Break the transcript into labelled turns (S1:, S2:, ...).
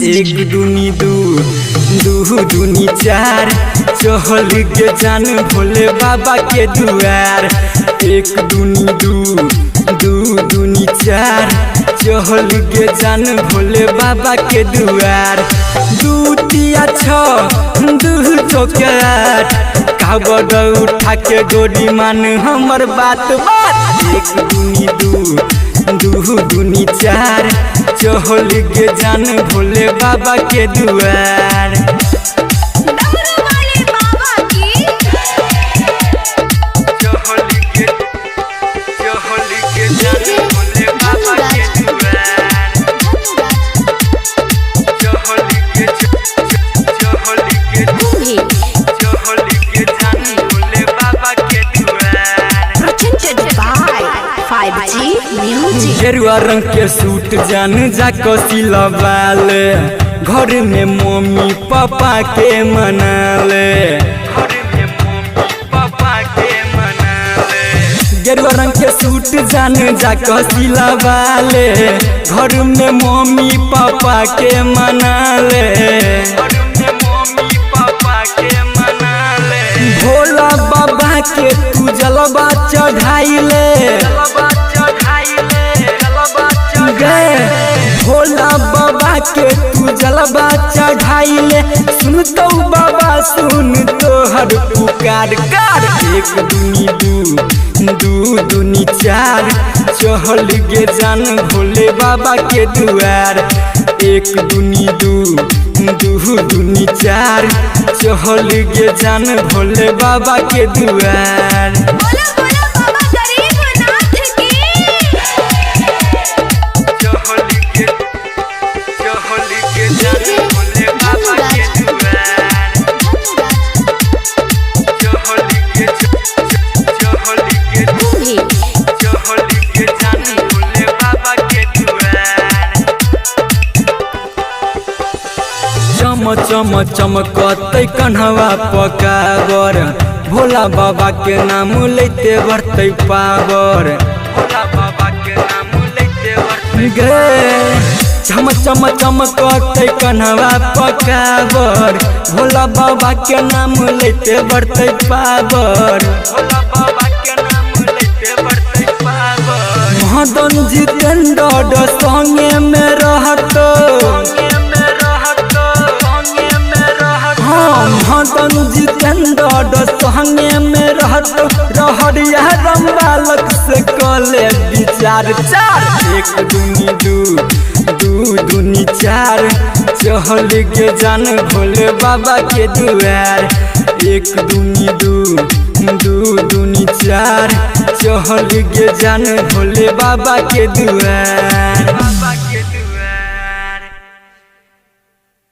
S1: एक दूनी दू दू दूनी चार चहल के जान भोले बाबा के दुआर। एक दूनी दू दू दूनी चार चहल के जान भोले बाबा के दुआर। दू तिया छ दू चौकाट काबड़ उठा के गोरी मान हमर बात बात। एक दूनी दू दूनी चार चहल के जान भोले बाबा के दुआर। गेरुआ रंग के सूट जान जा कसिला बाल घर में मम्मी पापा के मनाले। गेरुआ रंग के सूट जान जा कसिला बाल घर में मम्मी पापा के मनाले। भोला बाबा के तू जलवा चढ़ाइले भोला बाबा के तू जलवा चढ़ाइले। सुन तो बाबा सुन तोहर पुकार कर। एक दूनी दू दूनी चार चहल के जान भोले बाबा के दुआर। एक दूनी दू दूनी चार चहल के जान भोले बाबा के दुआर। चम चमकते कन्हवा पकावर भोला बाबा के नाम लेते बढ़ते पावर। भोला बाबा के नाम लेते बढ़ते चम चमकते कन्हवा पकावर भोला बाबा के नाम लेते बढ़ते पावर। भोला बाबा के नाम लेते बढ़ते पावर। महदन जितेंद्र संगे में रहतो महदन जितेंद्र संगे में रहरिया रम बालक से कले विचार चार। एक दूनी दू दूनी चार चहल के जान भोले बाबा के दुआर। एक दूनी दू दूनी चार चहल के जान भोले बाबा के दुआर।